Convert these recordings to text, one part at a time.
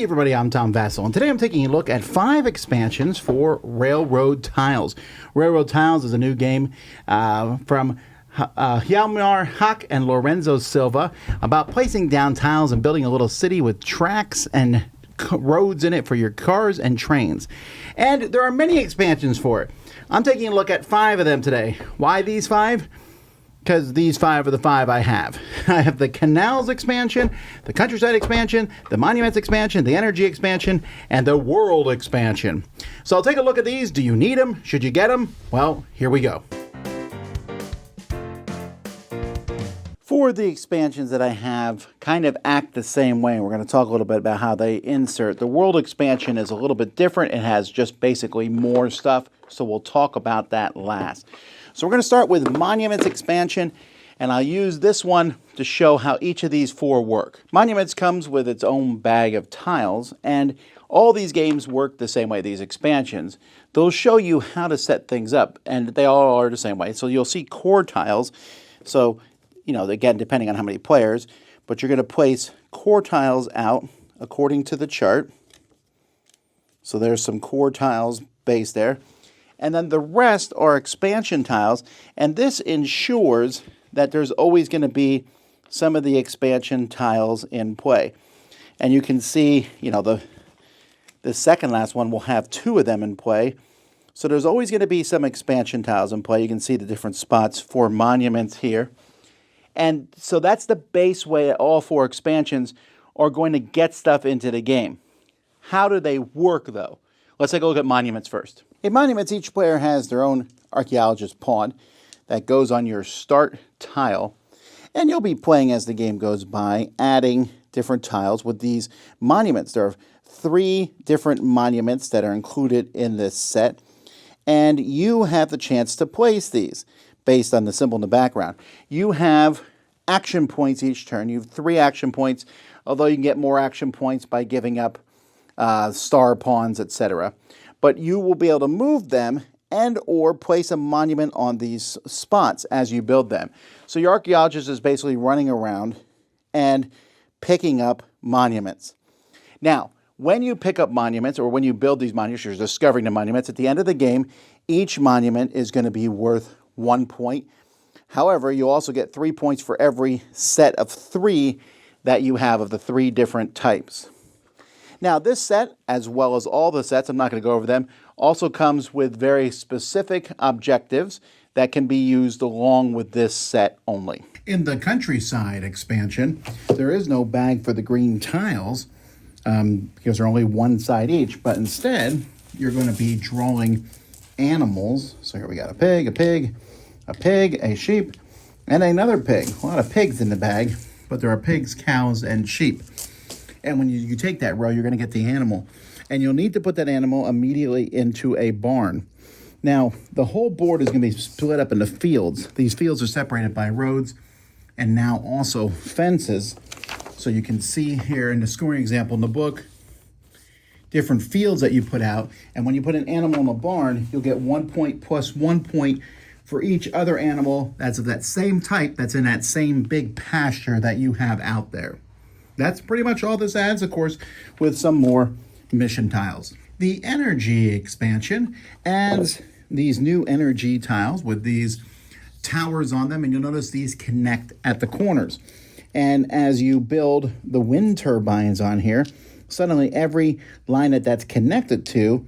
everybody, I'm Tom Vasel, and today I'm taking a look at 5 expansions for Railroad Tiles. Railroad Tiles is a new game from Hjalmar Hack and Lorenzo Silva about placing down tiles and building a little city with tracks and roads in it for your cars and trains. And there are many expansions for it. I'm taking a look at 5 of them today. Why these 5? Because these 5 are the 5 I have. I have the Canals expansion, the Countryside expansion, the Monuments expansion, the Energy expansion, and the World expansion. So I'll take a look at these. Do you need them? Should you get them? Well, here we go. For the expansions that I have kind of act the same way, we're going to talk a little bit about how they insert. The World expansion is a little bit different. It has just basically more stuff, so we'll talk about that last. So we're going to start with Monuments expansion, and I'll use this one to show how each of these 4 work. Monuments comes with its own bag of tiles, and all these games work the same way, these expansions. They'll show you how to set things up, and they all are the same way. So you'll see core tiles. So, you know, again, depending on how many players, but you're going to place core tiles out according to the chart. So there's some core tiles based there. And then the rest are expansion tiles, and this ensures that there's always going to be some of the expansion tiles in play. And you can see, you know, the second last one will have 2 of them in play. So there's always going to be some expansion tiles in play. You can see the different spots for monuments here. And so that's the base way all 4 expansions are going to get stuff into the game. How do they work, though? Let's take a look at monuments first. In monuments, each player has their own archaeologist pawn that goes on your start tile. And you'll be playing as the game goes by, adding different tiles with these monuments. There are 3 different monuments that are included in this set. And you have the chance to place these based on the symbol in the background. You have action points each turn. You have 3 action points, although you can get more action points by giving up star pawns, etc. But you will be able to move them and or place a monument on these spots as you build them. So your archaeologist is basically running around and picking up monuments. Now, when you pick up monuments or when you build these monuments, you're discovering the monuments. At the end of the game, each monument is going to be worth 1 point. However, you also get 3 points for every set of 3 that you have of the 3 different types. Now, this set, as well as all the sets, I'm not going to go over them, also comes with very specific objectives that can be used along with this set only. In the Countryside expansion, there is no bag for the green tiles because they're only 1 side each, but instead, you're going to be drawing animals. So here we got a pig, a sheep, and another pig. A lot of pigs in the bag, but there are pigs, cows, and sheep. And when you take that row, you're going to get the animal. And you'll need to put that animal immediately into a barn. Now, the whole board is going to be split up into fields. These fields are separated by roads and now also fences. So you can see here in the scoring example in the book, different fields that you put out. And when you put an animal in a barn, you'll get 1 point plus 1 point for each other animal that's of that same type that's in that same big pasture that you have out there. That's pretty much all this adds, of course, with some more mission tiles. The Energy expansion adds these new energy tiles with these towers on them, and you'll notice these connect at the corners. And as you build the wind turbines on here, suddenly every line that's connected to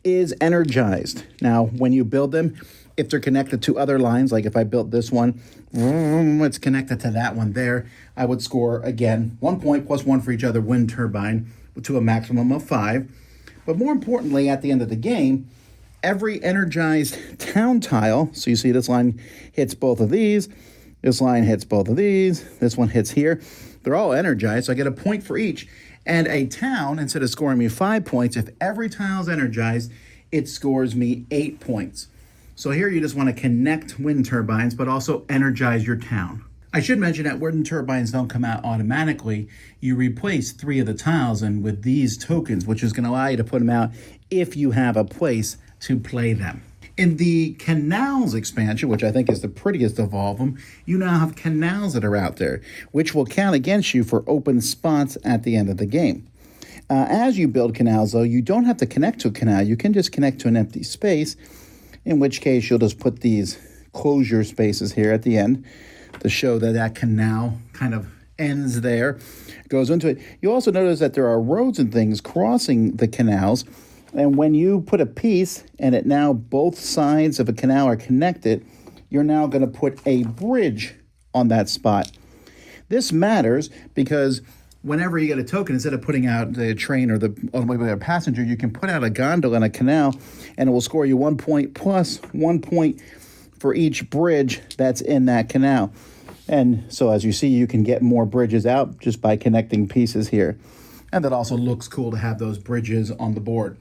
is energized. Now, when you build them, if they're connected to other lines, like if I built this one, it's connected to that one there, I would score, again, 1 point plus 1 for each other wind turbine to a maximum of 5. But more importantly, at the end of the game, every energized town tile, so you see this line hits both of these, this line hits both of these, this one hits here. They're all energized, so I get a point for each. And a town, instead of scoring me 5 points, if every tile is energized, it scores me 8 points. So here you just want to connect wind turbines, but also energize your town. I should mention that wind turbines don't come out automatically. You replace 3 of the tiles and with these tokens, which is going to allow you to put them out if you have a place to play them. In the Canals expansion, which I think is the prettiest of all of them, you now have canals that are out there, which will count against you for open spots at the end of the game. As you build canals, though, you don't have to connect to a canal. You can just connect to an empty space, in which case you'll just put these closure spaces here at the end to show that that canal kind of ends there, goes into it. You also notice that there are roads and things crossing the canals, and when you put a piece and it now both sides of a canal are connected, you're now going to put a bridge on that spot. This matters because whenever you get a token, instead of putting out the train or the automobile passenger, you can put out a gondola in a canal, and it will score you 1 point plus 1 point for each bridge that's in that canal. And so as you see, you can get more bridges out just by connecting pieces here. And that also looks cool to have those bridges on the board.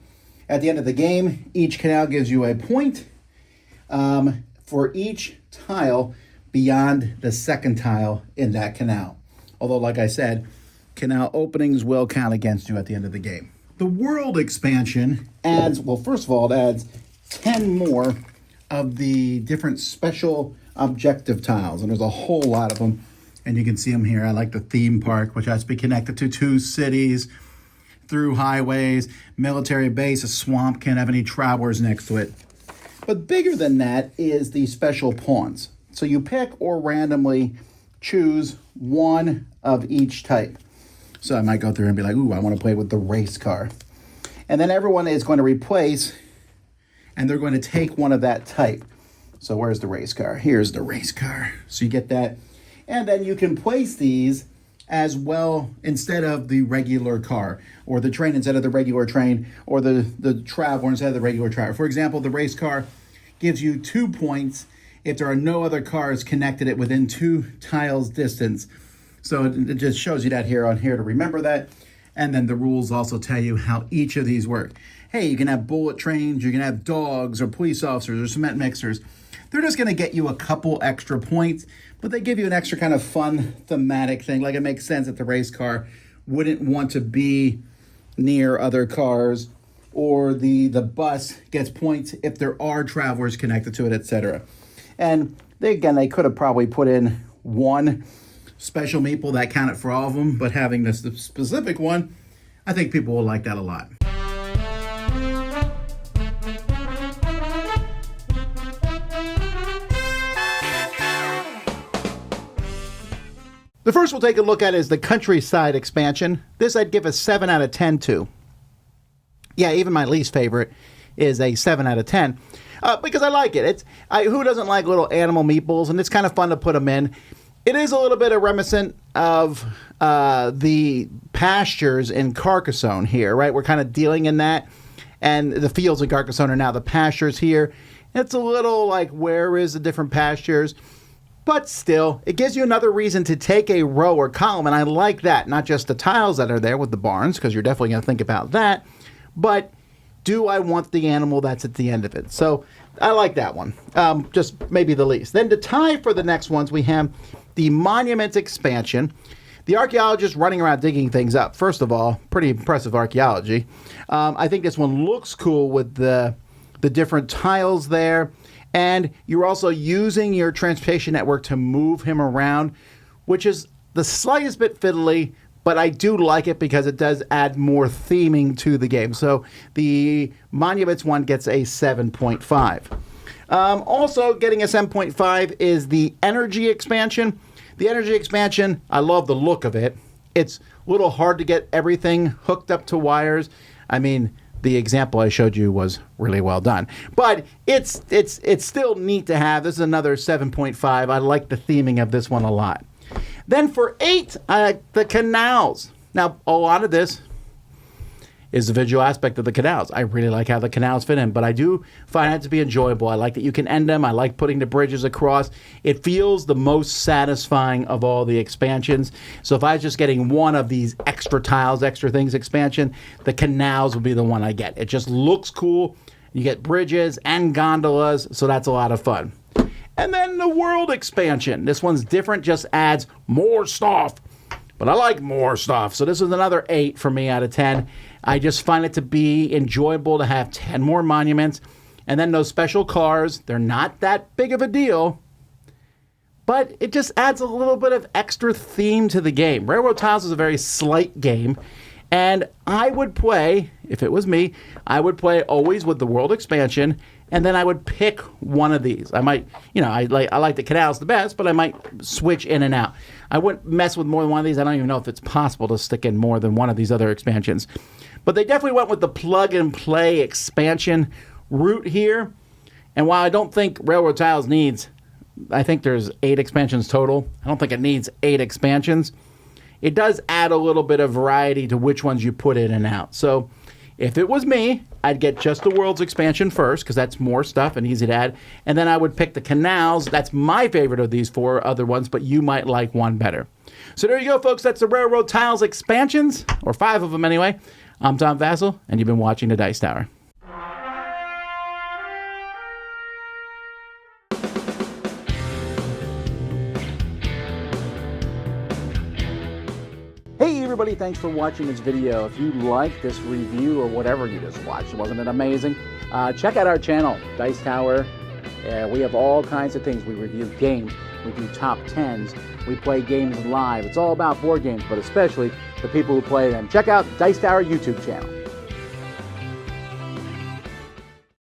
At the end of the game, each canal gives you a point for each tile beyond the second tile in that canal. Although, like I said, canal openings will count against you at the end of the game. The world expansion adds, well, first of all, it adds 10 more of the different special objective tiles, and there's a whole lot of them, and you can see them here. I like the theme park, which has to be connected to 2 cities, through highways, military base, a swamp, can't have any travelers next to it. But bigger than that is the special pawns. So you pick or randomly choose one of each type. So I might go through and be like, ooh, I want to play with the race car. And then everyone is going to replace, and they're going to take one of that type. So where's the race car? Here's the race car. So you get that. And then you can place these as well instead of the regular car, or the train instead of the regular train, or the traveler instead of the regular traveler. For example, the race car gives you 2 points if there are no other cars connected it within 2 tiles distance. So it just shows you that here on here to remember that. And then the rules also tell you how each of these work. Hey, you can have bullet trains, you can have dogs or police officers or cement mixers. They're just going to get you a couple extra points, but they give you an extra kind of fun thematic thing. Like, it makes sense that the race car wouldn't want to be near other cars, or the bus gets points if there are travelers connected to it, etc. And they could have probably put in one special meeple that counted for all of them, but having this specific one, I think people will like that a lot. The first we'll take a look at is the countryside expansion. This I'd give a 7 out of 10 to. Yeah, even my least favorite is a 7 out of 10 because I like it. Who doesn't like little animal meeples? And it's kind of fun to put them in. It is a little bit reminiscent of the pastures in Carcassonne here, right? We're kind of dealing in that. And the fields in Carcassonne are now the pastures here. It's a little like, where is the different pastures? But still, it gives you another reason to take a row or column, and I like that. Not just the tiles that are there with the barns, because you're definitely going to think about that, but do I want the animal that's at the end of it? So I like that one, just maybe the least. Then to tie for the next ones, we have the Monuments expansion. The archaeologists running around digging things up. First of all, pretty impressive archaeology. I think this one looks cool with the different tiles there. And you're also using your transportation network to move him around, which is the slightest bit fiddly, but I do like it because it does add more theming to the game. So the Monuments one gets a 7.5. Also getting a 7.5 is the Energy expansion. The Energy expansion, I love the look of it. It's a little hard to get everything hooked up to wires. I mean, the example I showed you was really well done. But it's still neat to have. This is another 7.5. I like the theming of this one a lot. Then for 8, the canals. Now, a lot of this is the visual aspect of the canals. I really like how the canals fit in, but I do find it to be enjoyable. I like that you can end them. I like putting the bridges across. It feels the most satisfying of all the expansions. So if I was just getting one of these extra tiles, extra things expansion, the canals would be the one I get. It just looks cool. You get bridges and gondolas, so that's a lot of fun. And then the world expansion. This one's different, just adds more stuff. But I like more stuff. So this is another 8 for me out of 10. I just find it to be enjoyable to have 10 more monuments. And then those special cars, they're not that big of a deal. But it just adds a little bit of extra theme to the game. Railroad Tiles is a very slight game. And I would play, if it was me, I would play always with the world expansion, and then I would pick one of these. I might, I like the canals the best, but I might switch in and out. I wouldn't mess with more than one of these. I don't even know if it's possible to stick in more than one of these other expansions. But they definitely went with the plug-and-play expansion route here. And while I don't think Railroad Tiles needs, I think there's 8 expansions total. I don't think it needs 8 expansions. It does add a little bit of variety to which ones you put in and out. So if it was me, I'd get just the world's expansion first, because that's more stuff and easy to add. And then I would pick the canals. That's my favorite of these 4 other ones, but you might like one better. So there you go, folks. That's the Railroad Tiles expansions, or 5 of them anyway. I'm Tom Vasel, and you've been watching the Dice Tower. Hey everybody, thanks for watching this video. If you like this review or whatever you just watched, wasn't it amazing? Check out our channel, Dice Tower. We have all kinds of things. We review games, we do top 10s, we play games live. It's all about board games, but especially the people who play them. Check out Dice Tower YouTube channel.